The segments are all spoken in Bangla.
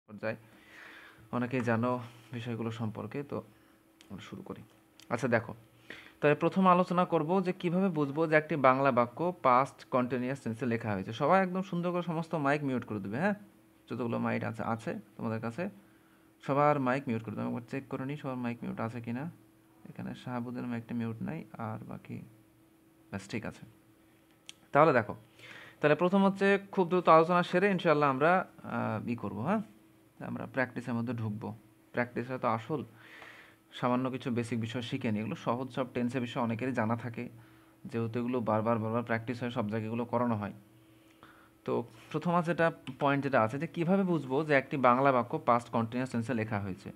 পর্যায়ে অনেকেই জানো বিষয়গুলো সম্পর্কে। তো আমরা শুরু করি। আচ্ছা দেখো, তাহলে প্রথম আলোচনা করব যে কিভাবে বুঝবো যে একটি বাংলা বাক্য পাস্ট কন্টিনিউয়াস টেন্সে লেখা হয়েছে। সবাই একদম সুন্দর করে সমস্ত মাইক মিউট করে দেবে, হ্যাঁ? যতগুলো মাইক আছে আছে তোমাদের কাছে সবার মাইক মিউট করে দেবে। আমি একবার চেক করে নিই সবার মাইক মিউট আছে কিনা। এখানে শাহাবুদের মাইকটা মিউট নাই, আর বাকি ব্যাস ঠিক আছে। তাহলে দেখো, তাহলে প্রথম হচ্ছে খুব দ্রুত আলোচনা সেরে ইনশাল্লাহ আমরা করবো, হ্যাঁ? আমরা প্র্যাকটিসের মধ্যে ঢুকবো। প্র্যাকটিসটা তো আসল। সামান্য কিছু বেসিক বিষয় শিখে নিই, এগুলো সহজ, সব টেন্সের বিষয় অনেকেরই জানা থাকে, যেহেতু এগুলো বারবার বারবার প্র্যাকটিস হয়, সব জায়গায় এগুলো করানো হয়। তো প্রথম আছে যেটা পয়েন্ট যেটা আছে যে কীভাবে বুঝবো যে একটি বাংলা বাক্য পাস্ট কন্টিনিউয়াস টেন্সে লেখা হয়েছে।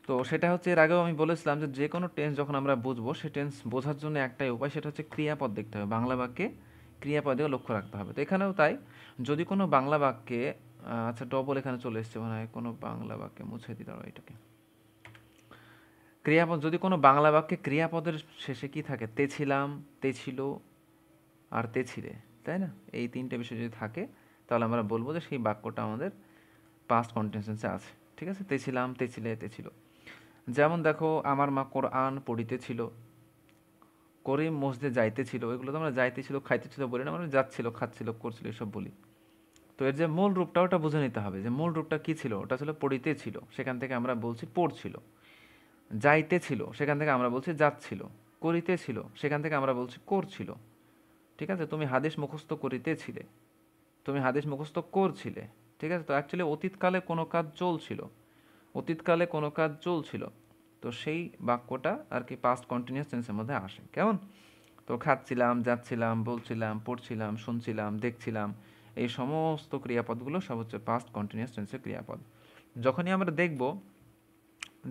তো সেটা হচ্ছে এর আগেও আমি বলেছিলাম যে যে কোনো টেন্স যখন আমরা বুঝবো সে টেন্স বোঝার জন্য একটাই উপায়, সেটা হচ্ছে ক্রিয়াপদ দেখতে হবে। বাংলা বাক্যে ক্রিয়াপদেও লক্ষ্য রাখতে হবে। তো এখানেও তাই, যদি কোনো বাংলা বাক্যে আচ্ছা ডবল এখানে চলে এসছে মনে হয়, কোনো বাংলা বাক্যে মুছে দিতে হবে এটাকে। ক্রিয়াপদ, যদি কোনো বাংলা বাক্যে ক্রিয়াপদের শেষে কি থাকে, তে ছিলাম, তে ছিল আর তে ছিলে, তাই না? এই তিনটে বিষয় যদি থাকে তাহলে আমরা বলবো যে সেই বাক্যটা আমাদের পাস্ট কন্টিনিউয়াসে আছে। ঠিক আছে, তে ছিলাম, তে ছিলে, তে ছিল। যেমন দেখো, আমার মা কোরআন পড়িতেছিল, করিম মসজিদে যাইতেছিল। এগুলো তো আমরা যাইতেছিল খাইতেছিল বলি না, মানে যাচ্ছিল, খাচ্ছিল, করছিল, এসব বলি। তো এর যে মূল রূপটা ওটা বুঝে নিতে হবে, যে মূল রূপটা কী ছিল। ওটা ছিল পড়িতেছিল, সেখান থেকে আমরা বলছি পড়ছিল। যাইতেছিল, সেখান থেকে আমরা বলছি যাচ্ছিল। করিতেছিল, সেখান থেকে আমরা বলছি করছিল। ঠিক আছে, তুমি হাদিস মুখস্থ করিতেছিলে, তুমি হাদিস মুখস্থ করছিলে। ঠিক আছে, তো অ্যাকচুয়ালি অতীতকালে কোনো কাজ চলছিল, অতীতকালে কোনো কাজ চলছিল। তো সেই বাক্যটা আর কি পাস্ট কন্টিনিউয়াস টেন্সের মধ্যে আসে। কেমন? তো খাচ্ছিলাম, যাচ্ছিলাম, বলছিলাম, পড়ছিলাম, শুনছিলাম, দেখছিলাম, এই সমস্ত ক্রিয়াপদগুলো সব হচ্ছে পাস্ট কন্টিনিউয়াস টেন্সের ক্রিয়াপদ। যখনই আমরা দেখব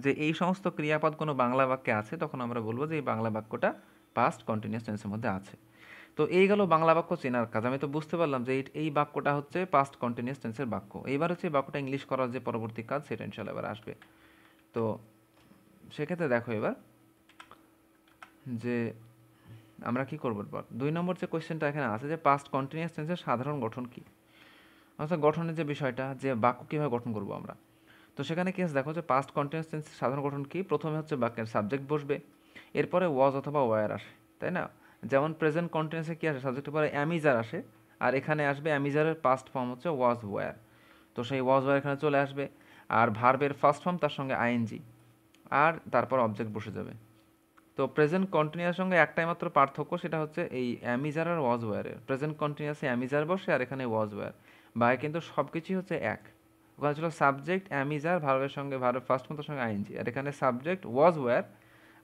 যে এই সমস্ত ক্রিয়াপদ কোনো বাংলা বাক্যে আছে, তখন আমরা বলবো যে এই বাংলা বাক্যটা পাস্ট কন্টিনিউয়াস টেন্সের মধ্যে আছে। তো এই গেল বাংলা বাক্য চেনার কাজ। আমি তো বুঝতে পারলাম যে এই বাক্যটা হচ্ছে পাস্ট কন্টিনিউয়াস টেন্সের বাক্য। এইবার হচ্ছে এই বাক্যটা ইংলিশ করার যে পরবর্তী কাজ, সেটা ইনশাল্লাহ এবার আসবে। তো সেক্ষেত্রে দেখো এবার যে আমরা কি করবো। এরপর 2 নম্বর যে কোয়েশ্চেনটা এখানে আছে যে পাস্ট কন্টিনিউয়াস টেন্সের সাধারণ গঠন কী। অর্থাৎ গঠনের যে বিষয়টা, যে বাক্য কীভাবে গঠন করবো আমরা। তো সেখানে কি আছে দেখো, যে পাস্ট কন্টিনিউয়াস টেন্সের সাধারণ গঠন কী। প্রথমে হচ্ছে বাক্যের সাবজেক্ট বসবে, এরপরে ওয়াজ অথবা ওয়ার আসে, তাই না? যেমন প্রেজেন্ট কন্টিনিউয়াসে কী আসে, সাবজেক্টের পরে অ্যামিজার আসে, আর এখানে আসবে অ্যামিজারের পাস্ট ফর্ম হচ্ছে ওয়াজ ওয়ার। তো সেই ওয়াজ ওয়ার এখানে চলে আসবে। আর ভার্বের ফার্স্ট ফর্ম, তার সঙ্গে আইএনজি, আর তারপর অবজেক্ট বসে যাবে। তো প্রেজেন্ট কন্টিনিউয়াস সঙ্গে একটাই মাত্র পার্থক্য, সেটা হচ্ছে এই অ্যামিজার আর ওয়াজ ওয়ারের। প্রেজেন্ট কন্টিনিউয়াসে অ্যামিজার বসে, আর এখানে ওয়াজ ওয়ার। বাই কিন্তু সব কিছুই হচ্ছে এক। ওখানে ছিল সাবজেক্ট অ্যামিজার, ভার্বের সঙ্গে ভার্বের ফার্স্ট ফর্ম তার সঙ্গে আইএনজি, আর এখানে সাবজেক্ট ওয়াজ ওয়ার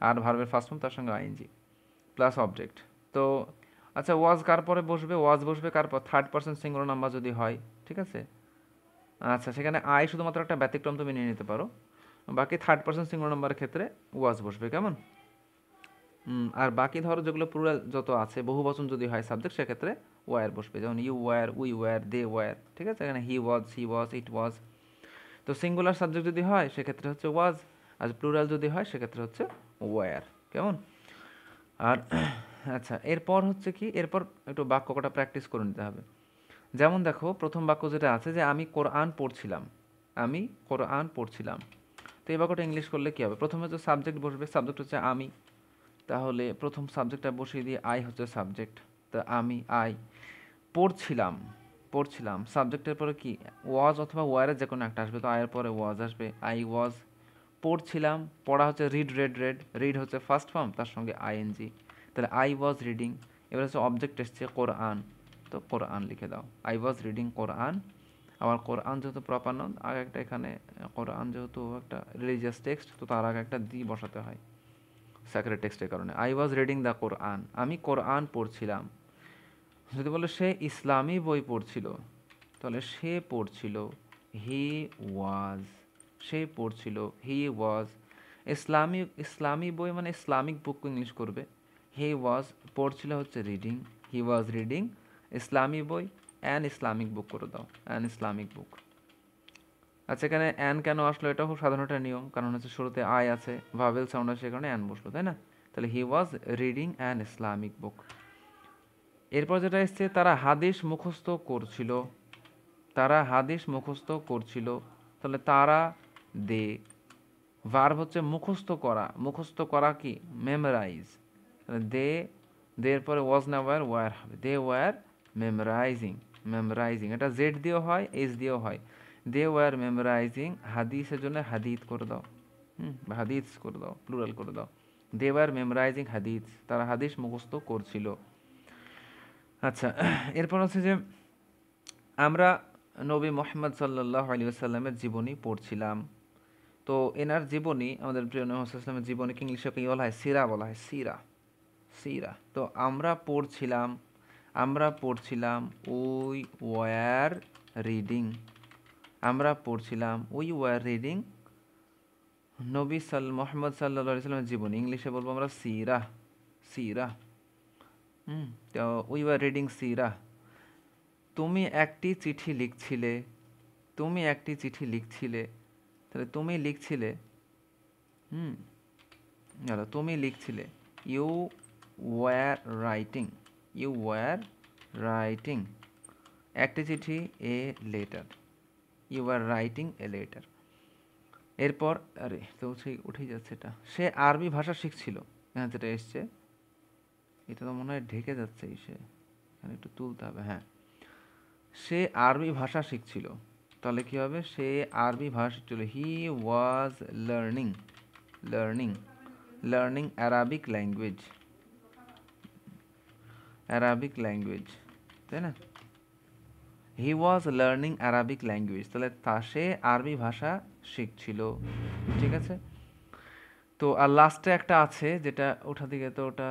আর ভার্বের ফার্স্ট ফর্ম তার সঙ্গে আইএনজি প্লাস অবজেক্ট। তো আচ্ছা, ওয়াজ কার পরে বসবে, ওয়াজ বসবে কার পর, থার্ড পারসন সিঙ্গুলার নাম্বার যদি হয়, ঠিক আছে। আচ্ছা, সেখানে আই শুধুমাত্র একটা ব্যতিক্রম, তুমি নিয়ে নিতে পারো। বাকি থার্ড পারসন সিঙ্গুলার নাম্বারের ক্ষেত্রে ওয়াজ বসবে। কেমন? আর বাকি ধরো যেগুলো প্লুরাল যত আছে, বহু বচন যদি হয় সাবজেক্ট, সেক্ষেত্রে ওয়ার বসবে। যেমন you were, we were, they were. ঠিক আছে, এখানে হি ওয়াজ, শি ওয়াজ, ইট ওয়াজ। তো সিঙ্গুলার সাবজেক্ট যদি হয় সেক্ষেত্রে হচ্ছে ওয়াজ, আর প্লুরাল যদি হয় সেক্ষেত্রে হচ্ছে ওয়ার। কেমন? আর আচ্ছা, এরপর হচ্ছে কি, এরপর একটু বাক্য কটা প্র্যাকটিস করে নিতে হবে। যেমন দেখো, প্রথম বাক্য যেটা আছে যে আমি কোরআন পড়ছিলাম, আমি কোরআন পড়ছিলাম। তো এই বাক্যটা ইংলিশ করলে কী হবে, প্রথমে তো সাবজেক্ট বসবে, সাবজেক্ট হচ্ছে আমি। তাহলে প্রথম সাবজেক্টটা বসিয়ে দিয়ে আই হচ্ছে সাবজেক্ট। তা আমি, আই পড়ছিলাম, পড়ছিলাম সাবজেক্টের পরে কি ওয়াজ অথবা ওয়ারের যে কোনো একটা আসবে। তো আয়ের পরে ওয়াজ আসবে, আই ওয়াজ পড়ছিলাম। পড়া হচ্ছে রিড, রেড, রেড, রিড হচ্ছে ফার্স্ট ফর্ম, তার সঙ্গে আইএনজি। তাহলে আই ওয়াজ রিডিং। এবার হচ্ছে অবজেক্ট এসছে কোরআন, তো কোরআন লিখে দাও, আই ওয়াজ রিডিং কোরআন। আবার কোরআন যেহেতু প্রপার নাউন, আগে একটা এখানে কোরআন যেহেতু একটা রিলিজিয়াস টেক্সট, তো তার আগে একটা দি বসাতে হয় স্যাক্রেড টেক্সটের কারণে। আই ওয়াজ রিডিং দ্য কোরআন, আমি কোরআন পড়ছিলাম। যদি বলে সে ইসলামী বই পড়ছিল, তাহলে সে পড়ছিল, হি ওয়াজ, সে পড়ছিল, হি ওয়াজ। ইসলামী বই মানে ইসলামিক বুক ইংলিশ করবে। হি ওয়াজ পড়ছিল হচ্ছে রিডিং, হি ওয়াজ রিডিং ইসলামী বই, অ্যান ইসলামিক বুক করে দাও, অ্যান ইসলামিক বুক। আচ্ছা, এখানে অ্যান কেন আসলো, এটা খুব সাধারণ একটা নিয়ম, কারণ হচ্ছে শুরুতে আই আছে, ভাবেল সাউন্ড আছে, সে কারণে অ্যান বসলো, তাই না? তাহলে হি ওয়াজ রিডিং অ্যান ইসলামিক বুক। এরপর যেটা এসছে, তারা হাদিস মুখস্থ করছিল, তারা হাদিস মুখস্থ করছিল। তাহলে তারা, দে। ভার্ব হচ্ছে মুখস্থ করা কি? মেমোরাইজ। তাহলে দের পরে ওয়াজ না ওয়ার হবে, দে ওয়ার মেমোরাইজিং। এটা জেড দিয়েও হয়, এস দিয়েও হয়। দে ওয়ার মেমোরাইজিং হাদিসের জন্য হাদিদ করে দাও, বা হাদিস করে দাও, প্লুরাল করে দাও। দে ওয়ার মেমোরাইজিং হাদিস, তারা হাদিস মুখস্থ করছিল। আচ্ছা, এরপর হচ্ছে যে আমরা নবী মোহাম্মদ সাল্লাল্লাহু আলাইহি ওয়াসাল্লামের জীবনী পড়ছিলাম। তো এনার জীবনী, আমাদের প্রিয় নবী মুহাম্মদ সাল্লাল্লাহু আলাইহি ওয়াসাল্লামের জীবনীকে ইংলিশে কি বলা হয়? সিরা বলা হয়, সিরা। তো আমরা পড়ছিলাম we were reading. We were reading নবী মোহাম্মদ সাল্লাল্লাহু আলাইহি ওয়াসাল্লামের জীবনী, ইংলিশে বলবো আমরা সিরা। তো উই ওয়ার রিডিং সিরা। তুমি একটি চিঠি লিখছিলে, তাহলে তুমি লিখছিলে, তুমি লিখছিলে। ইউ ওয়ার রাইটিং একটি চিঠি, a letter. You are writing a letter. এরপর আরে তো উঠেই যাচ্ছে এটা। সে আরবি ভাষা শিখছিল, হ্যাঁ যেটা এসছে, এটা তো মনে হয় ঢেকে যাচ্ছে, এখানে একটু তুলতে হবে। হ্যাঁ, সে আরবি ভাষা শিখছিল, তাহলে কি হবে? সে আরবি ভাষা শিখছিল। হি ওয়াজ লার্নিং অ্যারাবিক ল্যাঙ্গুয়েজ, তাই না? He was learning Arabic language, তাহলে সে আরবি ভাষা শিখছিল। ঠিক আছে। তো আর লাস্টে একটা আছে যেটা ওঠা দিকে, তো ওটা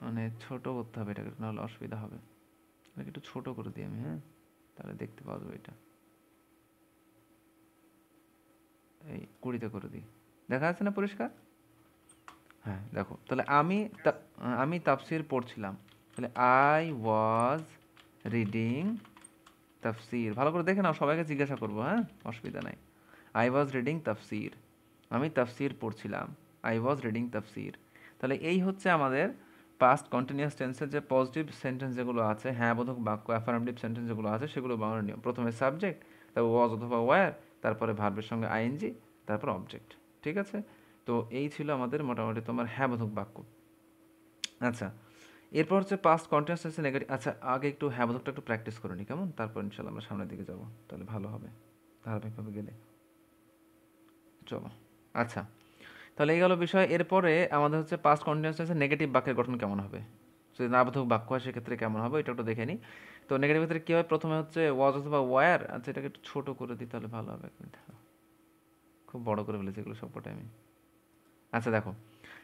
মানে ছোট করতে হবে, এটাকে নাহলে অসুবিধা হবে। এটাকে একটু ছোট করে দিই আমি, হ্যাঁ, তাহলে দেখতে পাওয়া যাবে। এটা এই 20-তে করে দিই, দেখা যাচ্ছে না পরিষ্কার? হ্যাঁ দেখো, তাহলে আমি তাফসির পড়ছিলাম, তাহলে আই ওয়াজ রিডিং তাফসির। ভালো করে দেখে নাও, সবাইকে জিজ্ঞাসা করবো, হ্যাঁ, অসুবিধা নাই। আই ওয়াজ রিডিং তাফসির, আমি তাফসির পড়ছিলাম। আই ওয়াজ রিডিং তাফসির। তাহলে এই হচ্ছে আমাদের পাস্ট কন্টিনিউয়াস টেন্সের যে পজিটিভ সেন্টেন্স যেগুলো আছে, হ্যাঁ বোধক বাক্য, অ্যাফার্মেটিভ সেন্টেন্স যেগুলো আছে, সেগুলো বাংলার নিয়ম। প্রথমে সাবজেক্ট, তারপর ওয়াজ অথবা ওয়্যার, তারপরে ভার্বের সঙ্গে আইএনজি, তারপর অবজেক্ট। ঠিক আছে। তো এই ছিল আমাদের মোটামুটি তোমার হ্যাঁ বোধক বাক্য। আচ্ছা, এরপর হচ্ছে পাস্ট কন্টিনিউয়াস টেন্সের নেগেটিভ। আচ্ছা, আগে একটু হ্যাঁ বোধকটা একটু প্র্যাকটিস করে নিই, কেমন? তারপর ইনশাল্লাহ আমরা সামনের দিকে যাবো, তাহলে ভালো হবে ধারাবাহিকভাবে গেলে। চলো। আচ্ছা, তাহলে এই গেল বিষয়। এরপরে আমাদের হচ্ছে পাস্ট কন্টিনিউয়াস টেন্সে নেগেটিভ বাক্যের গঠন কেমন হবে, যদি নাবোধক বাক্য হয় সেক্ষেত্রে কেমন হবে, এটা একটু দেখে নিই। তো নেগেটিভ ক্ষেত্রে কী হবে? প্রথমে হচ্ছে ওয়াজ অথবা ওয়্যার। আচ্ছা, এটাকে একটু ছোটো করে দিই তাহলে ভালো হবে। খুব বড় করে ফেলেছি এগুলো সবকটা আমি। আচ্ছা দেখো,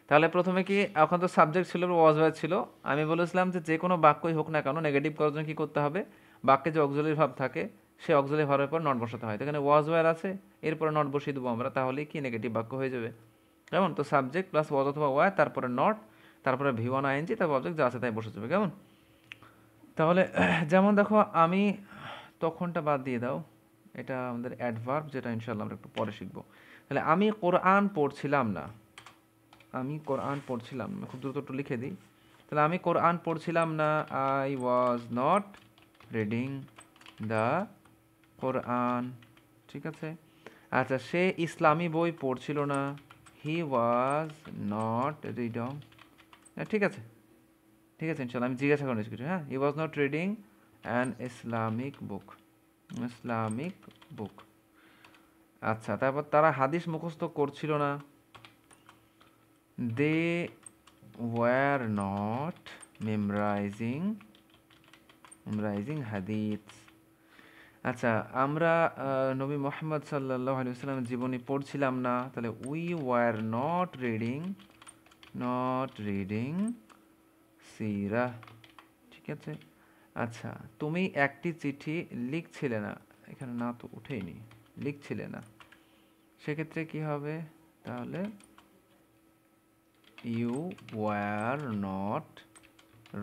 তাহলে প্রথমে কি, এখন তো সাবজেক্ট ছিল, ওয়াজ ওয়্যার ছিল। আমি বলেছিলাম যে কোনো বাক্যই হোক না কেন, নেগেটিভ করার জন্য কী করতে হবে? বাক্যে যে অক্সিলারি ভার্ব থাকে, সে অক্সিলারি ভার্বের পর নট বসাতে হয়। তো এখানে ওয়াজ ওয়্যার আছে, এরপরে নট বসিয়ে দেবো আমরা, তাহলেই কি নেগেটিভ বাক্য হয়ে যাবে। কেমন? তো সাবজেক্ট প্লাস ওয়াজ অথবা ওয়্যার, তারপরে নট, তারপরে ভি1 আইএনজি, তারপর অবজেক্ট যা আছে তাই বসে যাবে। কেমন? তাহলে যেমন দেখো, আমি তখনটা বাদ দিয়ে দাও, এটা আমাদের অ্যাডভার্ব, যেটা ইনশাল্লাহ আমরা একটু পরে শিখবো। তাহলে আমি কোরআন পড়ছিলাম না, খুব দ্রুত একটু লিখে দিই। তাহলে আমি কোরআন পড়ছিলাম না, I was not reading the Quran. ঠিক আছে। আচ্ছা, সে ইসলামী বই পড়ছিল না, হি ওয়াজ নট রিডিং। ঠিক আছে, ইনশাল্লাহ আমি জিজ্ঞাসা করেছি কিছু। হ্যাঁ, he was not reading an Islamic book. আচ্ছা, তারপর তারা হাদিস মুখস্থ করছিল না, দে ওয়ার নট মেমরাইজিং হাদিস। আচ্ছা, আমরা নবী মোহাম্মদ সাল্লাল্লাহু আলাইহি ওয়াসাল্লামের জীবনী পড়ছিলাম না, তাহলে উই ওয়ার নট রিডিং সিরা। ঠিক আছে। আচ্ছা, তুমি একটি চিঠি লিখছিলে না, এখানে না তো উঠেইনি, লিখছিলে না, সেক্ষেত্রে কি হবে? তাহলে you were not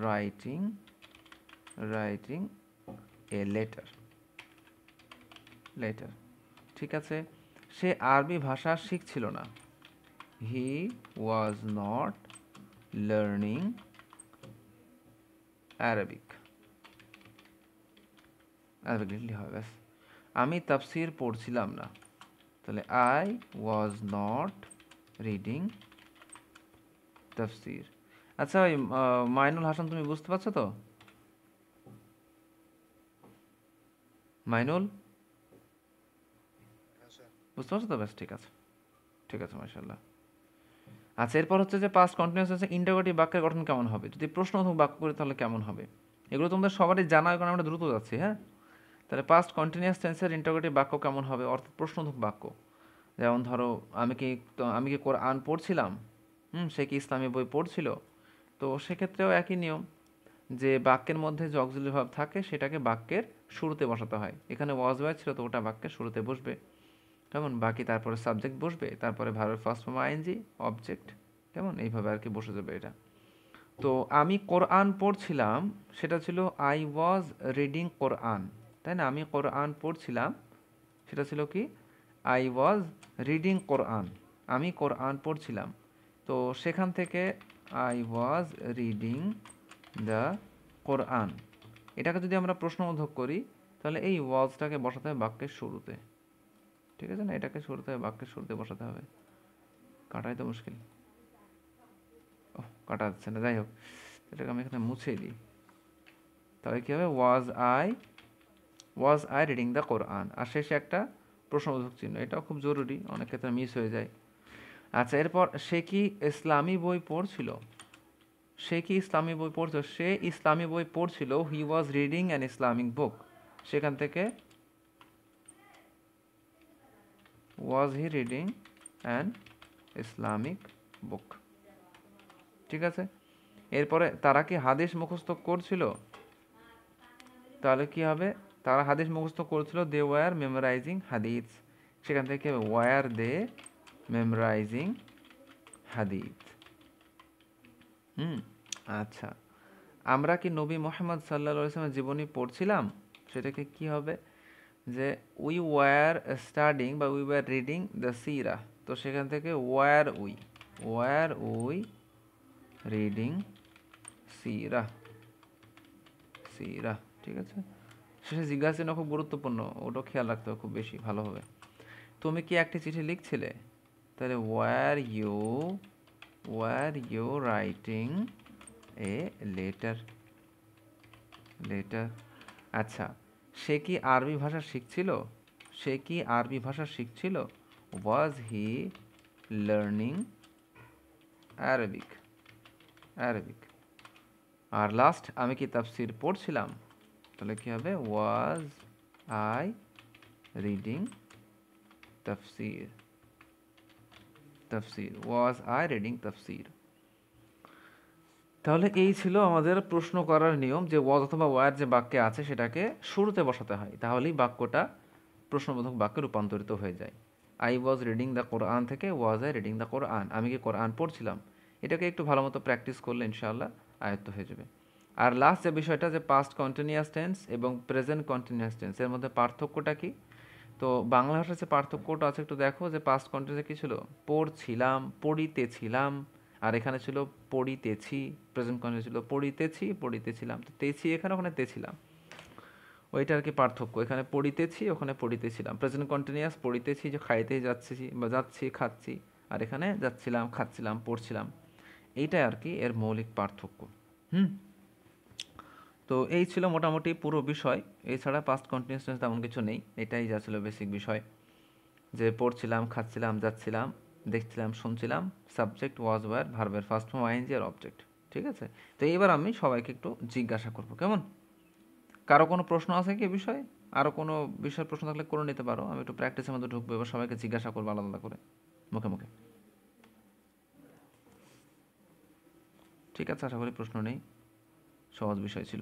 writing a letter. ঠিক আছে। সে আরবি ভাষা শিখছিল না, he was not learning Arabic লিখলে হবে ব্যাস। আমি তাফসির পড়ছিলাম না, তাহলে আই ওয়াজ নট রিডিং তাফসির। আচ্ছা ওই মাইনুল হাসান, তুমি বুঝতে পারছো তো? মাইনুল বুঝতে পারছো তো? ব্যাস ঠিক আছে, ঠিক আছে, মাশাআল্লাহ। আচ্ছা, এরপর হচ্ছে যে পাস্ট কন্টিনিউয়াস হচ্ছে ইন্টারোগেটিভ বাক্যের গঠন কেমন হবে, যদি প্রশ্নবোধক বাক্য করি তাহলে কেমন হবে। এগুলো তোমাদের সবারই জানা, কারণ আমরা দ্রুত যাচ্ছি। হ্যাঁ, তাহলে পাস্ট কন্টিনিউয়াস টেন্সের ইন্টারোগেটিভ বাক্য কেমন হবে, অর্থাৎ প্রশ্নবোধক বাক্য। যেমন ধরো, আমি কি কোরআন পড়ছিলাম, সে কি ইসলামী বই পড়ছিল। তো সেক্ষেত্রেও একই নিয়ম, যে বাক্যের মধ্যে যে অক্সিলারি ভার্ব থাকে সেটাকে বাক্যের শুরুতে বসাতে হয়। এখানে ওয়াজ ওয়াজ ছিল, তো ওটা বাক্যের শুরুতে বসবে। কেমন, বাকি তারপরে সাবজেক্ট বসবে, তারপরে ভার্বের ফার্স্ট ফর্ম আইএনজি, অবজেক্ট, কেমন এইভাবে আর কি বসে যাবে এটা। তো আমি কোরআন পড়ছিলাম, সেটা ছিল আই ওয়াজ রিডিং কোরআন, তাই না? আমি কোরআন পড়ছিলাম, সেটা ছিল কি আই ওয়াজ রিডিং কোরআন, আমি কোরআন পড়ছিলাম। তো সেখান থেকে আই ওয়াজ রিডিং দ্য কোরআন, এটাকে যদি আমরা প্রশ্নবোধক করি তাহলে এই ওয়াজটাকে বসাতে হবে বাক্যের শুরুতে, ঠিক আছে না? এটাকে শুরুতে বাক্যের শুরুতে বসাতে হবে। কাটাই তো মুশকিল, ও কাটা যাচ্ছে না, যাই হোক এটাকে আমি এখানে মুছে দিই। তাহলে কী হবে, ওয়াজ আই রিডিং দ্য কোরআন, আর শেষে একটা প্রশ্নবোধক চিহ্ন, এটাও খুব জরুরি, অনেক ক্ষেত্রে মিস হয়ে যায়। আচ্ছা, এরপর সে কি ইসলামী বই পড়ছিল, সে কি ইসলামী বই পড়ছিল, সে ইসলামী বই পড়ছিল, হি ওয়াজ রিডিং অ্যান ইসলামিক বুক, সেখান থেকে ওয়াজ হি রিডিং অ্যান ইসলামিক বুক, ঠিক আছে। এরপরে তারা কি হাদিস মুখস্থ করছিল, তাহলে কি হবে, তারা হাদিস মুখস্থ করছিল, দে ওয়ার মেমোরাইজিং হাদিস, সেখান থেকে ওয়ার দে মেমোরাইজিং হাদিস। আচ্ছা, আমরা কি নবী মোহাম্মদ সাল্লাল্লাহু আলাইহি ওয়াসাল্লামের জীবনী পড়ছিলাম, সেটাকে কি হবে, যে উই ওয়ার স্টাডিং বা উই ওয়ার রিডিং দ্য সিরা, তো সেখান থেকে ওয়ার উই রিডিং সিরা, সিরা, ঠিক আছে। শেষে জিজ্ঞাসা চিহ্ন খুব গুরুত্বপূর্ণ, ওটাও খেয়াল রাখতে হবে খুব বেশি ভালোভাবে। তুমি কি একটি চিঠি লিখছিলে, তাহলে were you writing a letter, আচ্ছা, সে কি আরবি ভাষা শিখছিল, ওয়াজ হি লার্নিং অ্যারাবিক, আর লাস্ট, আমি কি তাফসির পড়ছিলাম, তাহলে কি হবে, ওয়াজ আই রিডিং তাফসির, ওয়াজ আই রিডিং তাফসির। তাহলে এই ছিল আমাদের প্রশ্ন করার নিয়ম, যে ওয়াজ অথবা ওয়ার যে বাক্যে আছে সেটাকে শুরুতে বসাতে হয়, তাহলেই বাক্যটা প্রশ্নবোধক বাক্যে রূপান্তরিত হয়ে যায়। আই ওয়াজ রিডিং দ্য কোরআন থেকে ওয়াজ আই রিডিং দ্য কোরআন, আমি কি কোরআন পড়ছিলাম, এটাকে একটু ভালো মতো প্র্যাকটিস করলে ইনশাআল্লাহ আয়ত্ত হয়ে যাবে। আর লাস্ট যে বিষয়টা, যে পাস্ট কন্টিনিউয়াস টেন্স এবং প্রেজেন্ট কন্টিনিউয়াস টেন্স, এর মধ্যে পার্থক্যটা কি, তো বাংলা ভাষার যে পার্থক্যটা আছে একটু দেখো, যে পাস্ট কন্টিনিউয়াসে কী ছিল, পড়ছিলাম, পড়িতেছিলাম, আর এখানে ছিল পড়িতেছি। প্রেজেন্ট কন্টিনিউয়াস ছিল পড়িতেছি, পড়িতেছিলাম, তো তেছি এখানে, ওখানে তেছিলাম, ওইটা আর কি পার্থক্য, এখানে পড়িতেছি, ওখানে পড়িতেছিলাম। প্রেজেন্ট কন্টিনিউয়াস পড়িতেছি, যে খাইতে যাচ্ছি বা যাচ্ছি খাচ্ছি, আর এখানে যাচ্ছিলাম খাচ্ছিলাম পড়ছিলাম, এইটাই আর কি এর মৌলিক পার্থক্য। তো এই ছিল মোটামুটি পুরো বিষয়, এছাড়া পাস্ট কন্টিনিউয়াস টেন্স তেমন কিছু নেই, এটাই যা ছিল বেসিক বিষয়, যে পড়ছিলাম, খাচ্ছিলাম, যাচ্ছিলাম, দেখছিলাম, শুনছিলাম, সাবজেক্ট ওয়াজ ওয়ার, ভার্বের ফার্স্ট ফর্ম আইএনজি আর অবজেক্ট, ঠিক আছে। তো এইবার আমি সবাইকে একটু জিজ্ঞাসা করব, কেমন, কারো কোনো প্রশ্ন আছে কি বিষয়ে, আরও কোনো বিষয়ের প্রশ্ন থাকলে করে নিতে পারো, আমি একটু প্র্যাকটিসের মধ্যে ঢুকবো, এবার সবাইকে জিজ্ঞাসা করবো আলাদা আলাদা করে, মুখে মুখে, ঠিক আছে। আশা করি প্রশ্ন নেই, সহজ বিষয় ছিল।